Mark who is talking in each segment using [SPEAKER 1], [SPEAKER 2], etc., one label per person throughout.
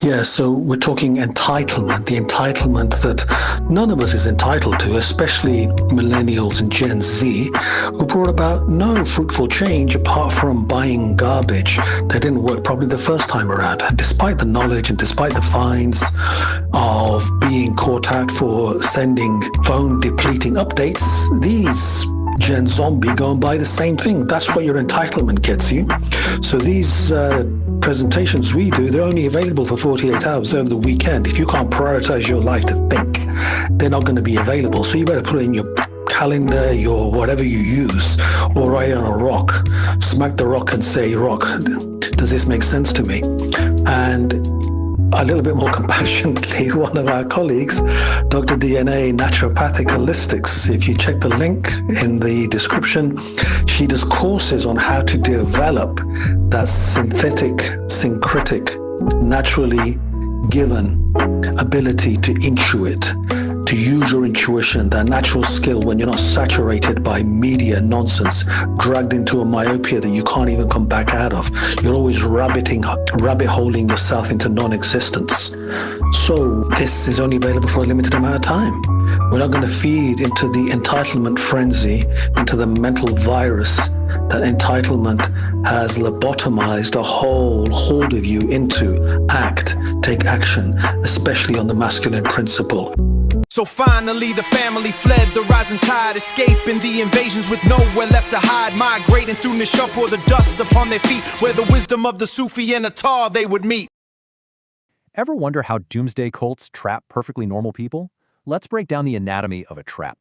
[SPEAKER 1] Yeah, so we're talking entitlement, the entitlement that none of us is entitled to, especially millennials and Gen Z, who brought about no fruitful change apart from buying garbage that didn't work probably the first time around. And despite the knowledge and despite the fines of being caught out for sending phone depleting updates, these Gen Zombie go and buy the same thing. That's what your entitlement gets you. So these presentations we do, they're only available for 48 hours over the weekend. If you can't prioritize your life to think, they're not going to be available. So you better put it in your calendar, your whatever you use, or write it on a rock. Smack the rock and say, rock, does this make sense to me? And a little bit more compassionately, one of our colleagues, Dr. DNA, naturopathic holistics, if you check the link in the description, she does courses on how to develop that synthetic, syncretic, naturally given ability to intuit, to use your intuition, that natural skill when you're not saturated by media nonsense, dragged into a myopia that you can't even come back out of. You're always rabbit holing yourself into non-existence. So this is only available for a limited amount of time. We're not going to feed into the entitlement frenzy, into the mental virus that entitlement has lobotomized a whole hold of you into take action, especially on the masculine principle.
[SPEAKER 2] So finally the family fled, the rising tide, escaping the invasions with nowhere left to hide, migrating through Nishup or the dust upon their feet, where the wisdom of the Sufi and Attar they would meet.
[SPEAKER 3] Ever wonder how doomsday cults trap perfectly normal people? Let's break down the anatomy of a trap.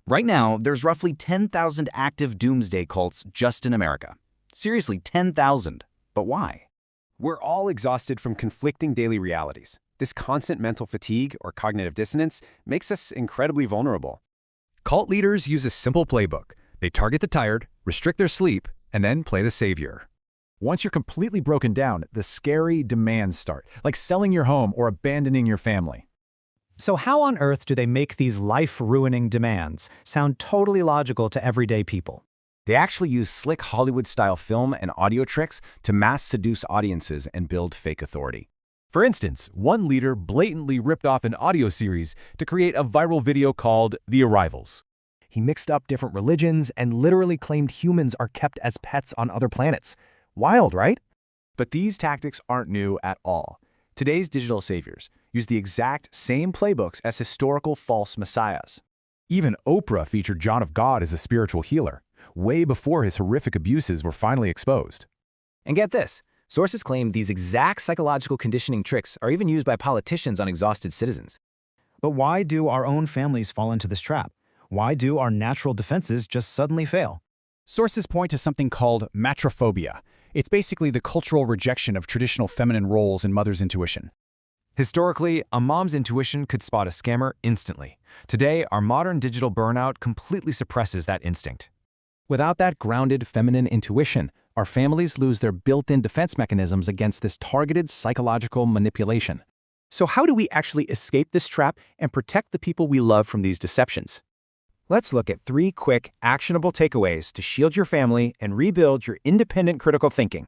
[SPEAKER 4] Right now, there's roughly 10,000 active doomsday cults just in America. Seriously, 10,000. But why?
[SPEAKER 5] We're all exhausted from conflicting daily realities. This constant mental fatigue or cognitive dissonance makes us incredibly vulnerable.
[SPEAKER 6] Cult leaders use a simple playbook. They target the tired, restrict their sleep, and then play the savior.
[SPEAKER 3] Once you're completely broken down, the scary demands start, like selling your home or abandoning your family.
[SPEAKER 7] So how on earth do they make these life-ruining demands sound totally logical to everyday people?
[SPEAKER 4] They actually use slick Hollywood-style film and audio tricks to mass seduce audiences and build fake authority.
[SPEAKER 3] For instance, one leader blatantly ripped off an audio series to create a viral video called The Arrivals. He mixed up different religions and literally claimed humans are kept as pets on other planets. Wild, right? But these tactics aren't new at all. Today's digital saviors use the exact same playbooks as historical false messiahs. Even Oprah featured John of God as a spiritual healer, way before his horrific abuses were finally exposed.
[SPEAKER 8] And get this. Sources claim these exact psychological conditioning tricks are even used by politicians on exhausted citizens.
[SPEAKER 7] But why do our own families fall into this trap? Why do our natural defenses just suddenly fail?
[SPEAKER 9] Sources point to something called matrophobia. It's basically the cultural rejection of traditional feminine roles in mother's intuition.
[SPEAKER 3] Historically, a mom's intuition could spot a scammer instantly. Today, our modern digital burnout completely suppresses that instinct. Without that grounded feminine intuition, our families lose their built-in defense mechanisms against this targeted psychological manipulation.
[SPEAKER 9] So how do we actually escape this trap and protect the people we love from these deceptions?
[SPEAKER 8] Let's look at 3 quick, actionable takeaways to shield your family and rebuild your independent critical thinking.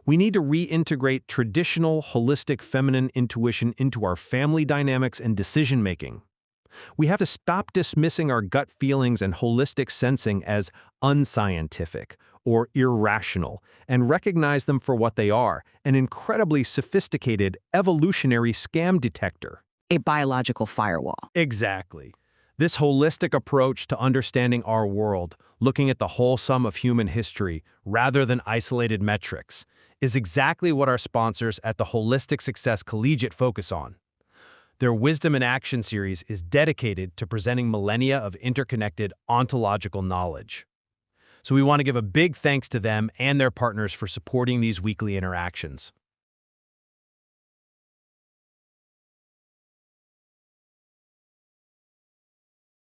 [SPEAKER 10] We need to reintegrate traditional, holistic feminine intuition into our family dynamics and decision-making. We have to stop dismissing our gut feelings and holistic sensing as unscientific or irrational and recognize them for what they are, an incredibly sophisticated evolutionary scam detector.
[SPEAKER 11] A biological firewall.
[SPEAKER 10] Exactly. This holistic approach to understanding our world, looking at the whole sum of human history rather than isolated metrics, is exactly what our sponsors at the Holistic Success Collegiate focus on. Their Wisdom in Action series is dedicated to presenting millennia of interconnected ontological knowledge. So we want to give a big thanks to them and their partners for supporting these weekly interactions.